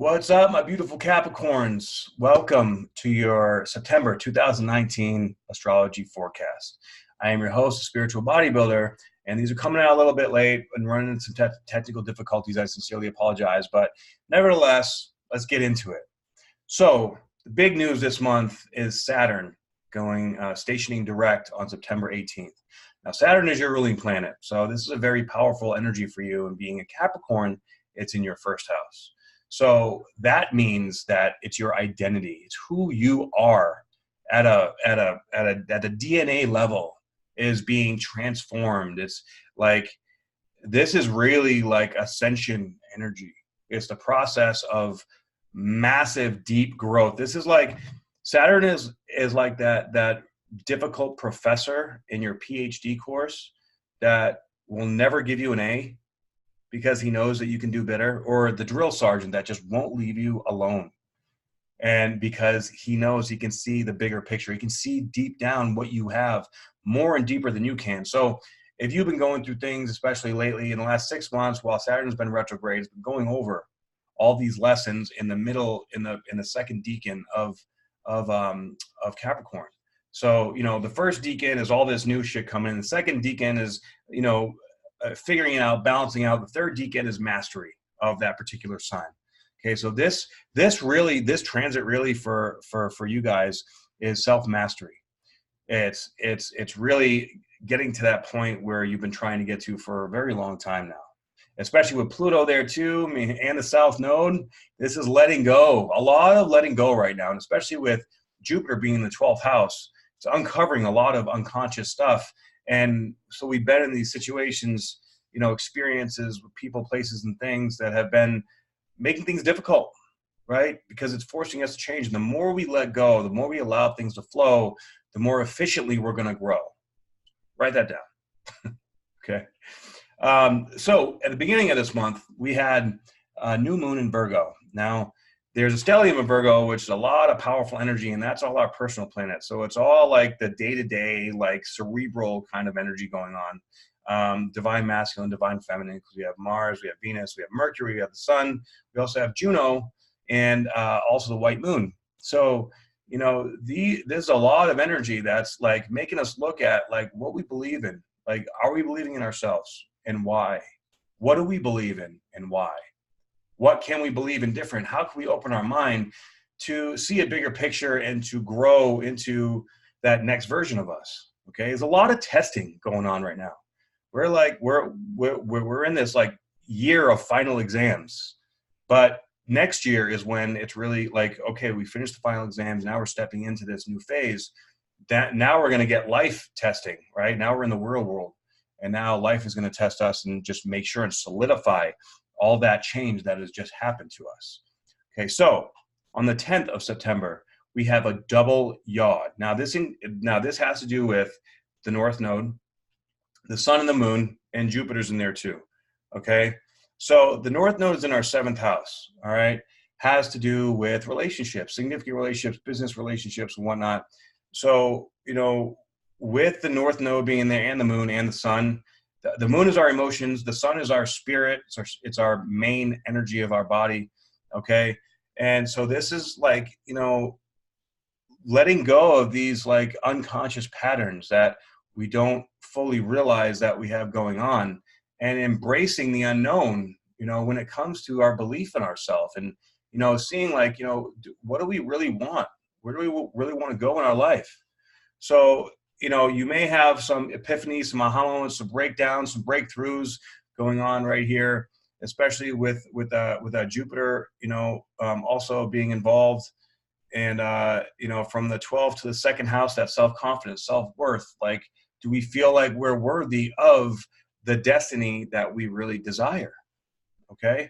What's up, my beautiful Capricorns? Welcome to your September 2019 astrology forecast. I am your host, Spiritual Bodybuilder, and these are coming out a little bit late and running into some technical difficulties. I sincerely apologize, but nevertheless, let's get into it. So the big news this month is Saturn going stationing direct on September 18th. Now, Saturn is your ruling planet, so this is a very powerful energy for you, and being a Capricorn, it's in your first house. So that means that it's your identity. It's who you are at a DNA level is being transformed. It's like, this is really like ascension energy. It's the process of massive, deep growth. This is like, Saturn is like that difficult professor in your PhD course that will never give you an A because he knows that you can do better, or the drill sergeant that just won't leave you alone. And because he knows he can see the bigger picture, he can see deep down what you have more and deeper than you can. So if you've been going through things, especially lately in the last 6 months, while Saturn's been retrograde, it's been going over all these lessons in the middle, in the second decan of Capricorn. So, you know, the first decan is all this new shit coming in. The second decan is, you know, figuring it out, balancing out. The third decan is mastery of that particular sign. Okay, so this transit really for you guys is self-mastery. It's really getting to that point where you've been trying to get to for a very long time now, especially with Pluto there too, I mean, and the South Node. This is letting go, a lot of letting go right now, and especially with Jupiter being in the 12th house, it's uncovering a lot of unconscious stuff. And so we've been in these situations, you know, experiences with people, places, and things that have been making things difficult, right? Because it's forcing us to change. And the more we let go, the more we allow things to flow, the more efficiently we're going to grow. Write that down. Okay. So at the beginning of this month, we had a new moon in Virgo. Now, there's a stellium in Virgo, which is a lot of powerful energy, and that's all our personal planets. So it's all like the day-to-day, like cerebral kind of energy going on. Divine masculine, divine feminine, because we have Mars, we have Venus, we have Mercury, we have the Sun, we also have Juno, and also the white moon. So, you know, there's a lot of energy that's like making us look at like what we believe in. Like, are we believing in ourselves, and why? What do we believe in, and why? What can we believe in different? How can we open our mind to see a bigger picture and to grow into that next version of us? Okay, there's a lot of testing going on right now. We're like, we're in this like year of final exams, but next year is when it's really like, okay, we finished the final exams. Now we're stepping into this new phase. That now we're going to get life testing, right? Now we're in the real world, and now life is going to test us and just make sure and solidify all that change that has just happened to us. Okay, so on the 10th of September, we have a double yod. Now this has to do with the North Node, the Sun and the Moon, and Jupiter's in there too. Okay, so the North Node is in our 7th house. All right, has to do with relationships, significant relationships, business relationships, and whatnot. So, you know, with the North Node being there, and the Moon and the Sun. The Moon is our emotions. The Sun is our spirit. It's our main energy of our body. Okay. And so this is like, you know, letting go of these like unconscious patterns that we don't fully realize that we have going on, and embracing the unknown, you know, when it comes to our belief in ourselves, and, you know, seeing like, you know, what do we really want? Where do we really want to go in our life? So, you know, you may have some epiphanies, some aha moments, some breakdowns, some breakthroughs going on right here, especially with Jupiter, you know, also being involved, and you know, from the 12th to the 2nd house, that self-confidence, self-worth. Like, do we feel like we're worthy of the destiny that we really desire? Okay,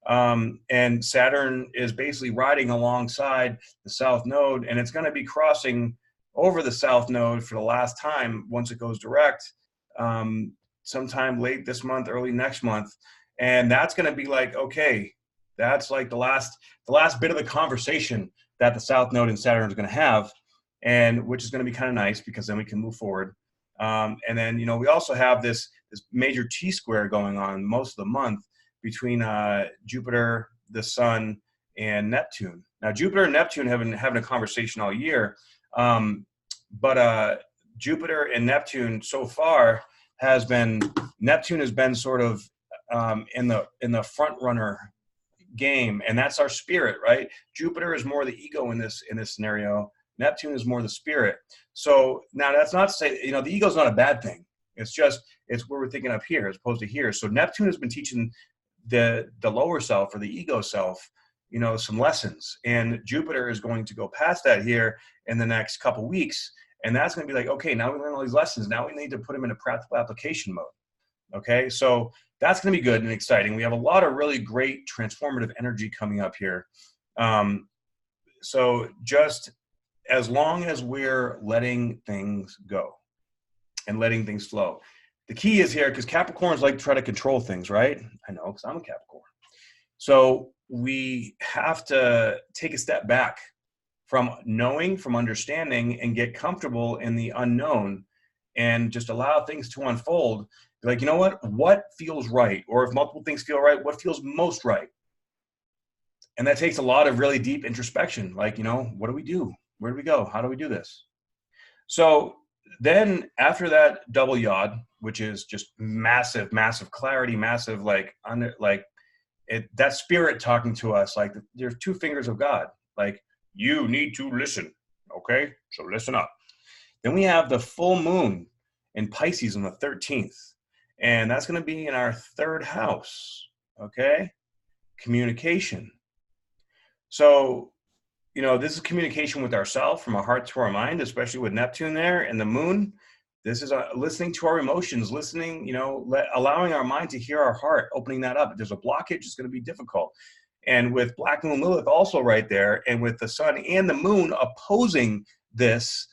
and Saturn is basically riding alongside the South Node, and it's going to be crossing over the South Node for the last time once it goes direct, sometime late this month, early next month. And that's going to be like, okay, that's like the last bit of the conversation that the South Node and Saturn is going to have, and which is going to be kind of nice because then we can move forward. And then, you know, we also have this major T-square going on most of the month between Jupiter, the Sun, and Neptune. Now, Jupiter and Neptune have been having a conversation all year, but Jupiter and Neptune so far Neptune has been sort of in the front runner game, and that's our spirit, right? Jupiter is more the ego in this scenario. Neptune is more the spirit. So now that's not to say, the ego is not a bad thing. It's where we're thinking up here as opposed to here. So Neptune has been teaching the lower self or the ego self, some lessons, and Jupiter is going to go past that here in the next couple weeks. And that's going to be like, okay, now we learn all these lessons. Now we need to put them into practical application mode. Okay. So that's going to be good and exciting. We have a lot of really great transformative energy coming up here. So just as long as we're letting things go and letting things flow, the key is here, because Capricorns like to try to control things, right? I know, because I'm a Capricorn. So we have to take a step back from knowing, from understanding, and get comfortable in the unknown and just allow things to unfold. Be like, you know what feels right? Or if multiple things feel right, what feels most right? And that takes a lot of really deep introspection. Like, what do we do? Where do we go? How do we do this? So then after that double yod, which is just massive, massive clarity, massive, that spirit talking to us, like there's two fingers of God, like, you need to listen. Okay. So listen up. Then we have the full moon in Pisces on the 13th. And that's going to be in our third house. Okay. Communication. So, this is communication with ourselves, from our heart to our mind, especially with Neptune there and the moon. This is listening to our emotions, listening, allowing our mind to hear our heart, opening that up. If there's a blockage, it's going to be difficult. And with Black Moon Lilith also right there, and with the sun and the moon opposing this,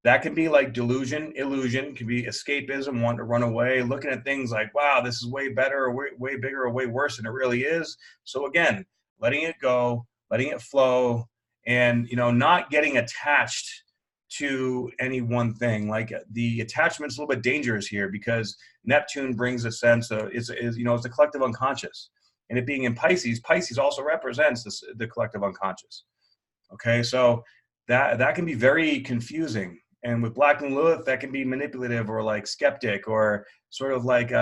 that can be like delusion, illusion, can be escapism, wanting to run away, looking at things like, wow, this is way better or way bigger or way worse than it really is. So again, letting it go, letting it flow, and, not getting attached to any one thing. Like, the attachment's a little bit dangerous here, because Neptune brings a sense of, it's the collective unconscious. And it being in Pisces also represents the collective unconscious. Okay, so that can be very confusing. And with Black Moon Lilith, that can be manipulative or like skeptic or sort of like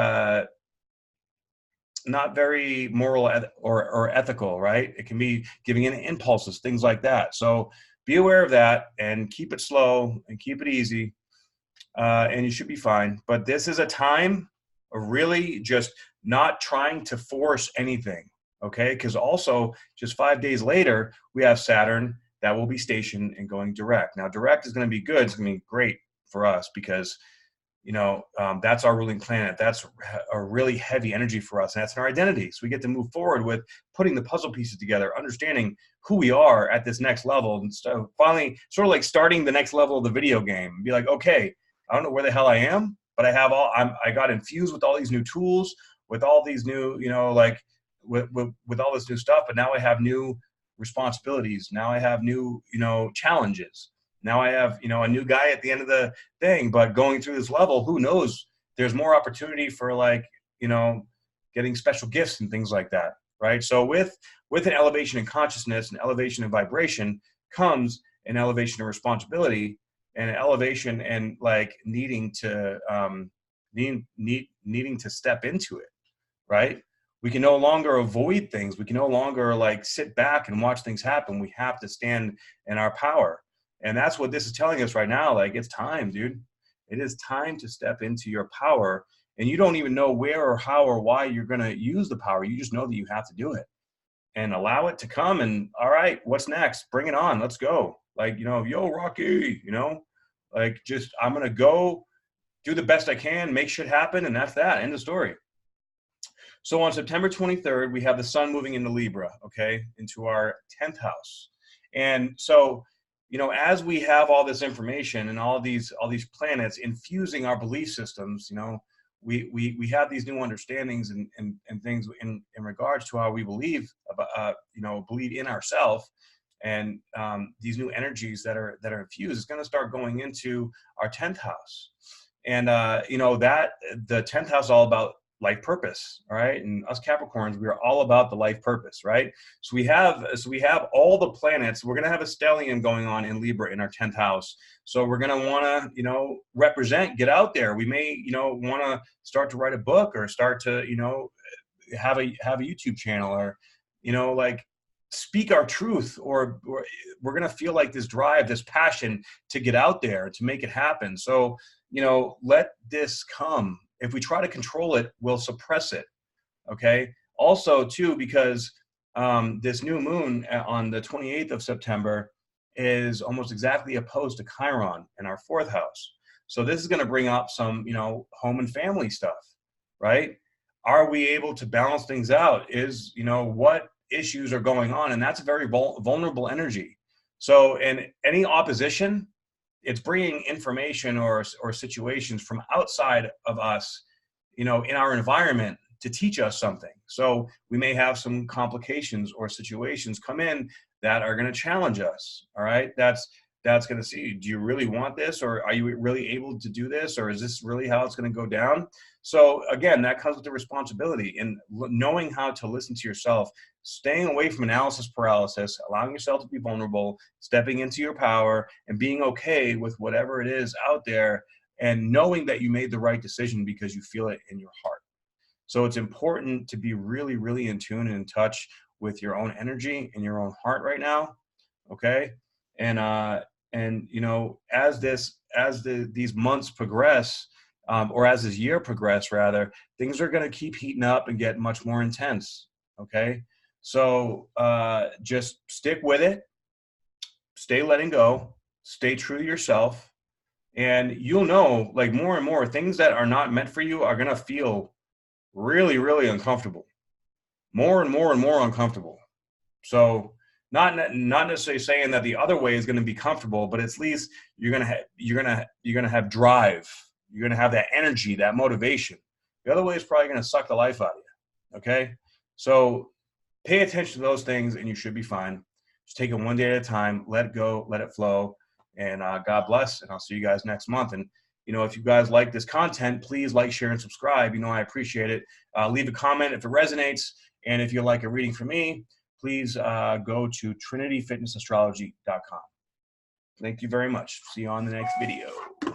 not very moral or ethical, right? It can be giving in impulses, things like that. So be aware of that and keep it slow and keep it easy, and you should be fine. But this is a time of really just not trying to force anything, okay? Because also, just 5 days later, we have Saturn that will be stationed and going direct. Now, direct is going to be good. It's going to be great for us because, that's our ruling planet. That's a really heavy energy for us, and that's in our identity. So we get to move forward with putting the puzzle pieces together, understanding who we are at this next level, and so finally sort of like starting the next level of the video game. Be like, okay, I don't know where the hell I am, but I got infused with all these new tools, with all these new, with all this new stuff, but now I have new responsibilities. Now I have new, challenges. Now I have, a new guy at the end of the thing, but going through this level, who knows, there's more opportunity for getting special gifts and things like that. Right. So with an elevation in consciousness and elevation in vibration comes an elevation of responsibility and an elevation and needing to step into it. Right. We can no longer avoid things. We can no longer sit back and watch things happen. We have to stand in our power. And that's what this is telling us right now. It's time, dude. It is time to step into your power. And you don't even know where or how or why you're going to use the power. You just know that you have to do it and allow it to come. And all right, what's next? Bring it on. Let's go. Yo, Rocky, I'm going to go do the best I can, make shit happen. And that's that. End of story. So on September 23rd, we have the sun moving into Libra, okay, into our 10th house. And so, as we have all this information and all these planets infusing our belief systems, we have these new understandings and things in regards to how we believe about, believe in ourselves, and these new energies that are infused is going to start going into our 10th house. And, that the 10th house is all about life purpose, all right? And us Capricorns, we are all about the life purpose, right? So we have all the planets. We're going to have a stellium going on in Libra in our 10th house. So we're going to want to, you know, represent, get out there. We may, you know, want to start to write a book or start to, you know, have a YouTube channel, or, you know, like speak our truth, or we're going to feel like this drive, this passion to get out there, to make it happen. So, you know, let this come. If we try to control it, we'll suppress it. Okay. Also, too, because this new moon on the 28th of September is almost exactly opposed to Chiron in our 4th house. So this is going to bring up some, you know, home and family stuff, right? Are we able to balance things out? Is, you know, what issues are going on? And that's a very vulnerable energy. So in any opposition, it's bringing information or situations from outside of us, you know, in our environment to teach us something. So we may have some complications or situations come in that are going to challenge us. All right. That's going to see, do you really want this? Or are you really able to do this? Or is this really how it's going to go down? So again, that comes with the responsibility and knowing how to listen to yourself, staying away from analysis paralysis, allowing yourself to be vulnerable, stepping into your power, and being okay with whatever it is out there, and knowing that you made the right decision because you feel it in your heart. So it's important to be really, really in tune and in touch with your own energy and your own heart right now. Okay. And you know, as these months progress, or as this year progress rather, things are going to keep heating up and get much more intense. Okay. So just stick with it, stay letting go, stay true to yourself, and you'll know, like, more and more things that are not meant for you are going to feel really, really uncomfortable, more and more and more uncomfortable. So not necessarily saying that the other way is going to be comfortable, but at least you're going to have drive. You're going to have that energy, that motivation. The other way is probably going to suck the life out of you. Okay. So pay attention to those things and you should be fine. Just take it one day at a time, let it go, let it flow, and God bless. And I'll see you guys next month. And, you know, if you guys like this content, please like, share, and subscribe. You know, I appreciate it. Leave a comment if it resonates. And if you like a reading from me, please go to trinityfitnessastrology.com. Thank you very much. See you on the next video.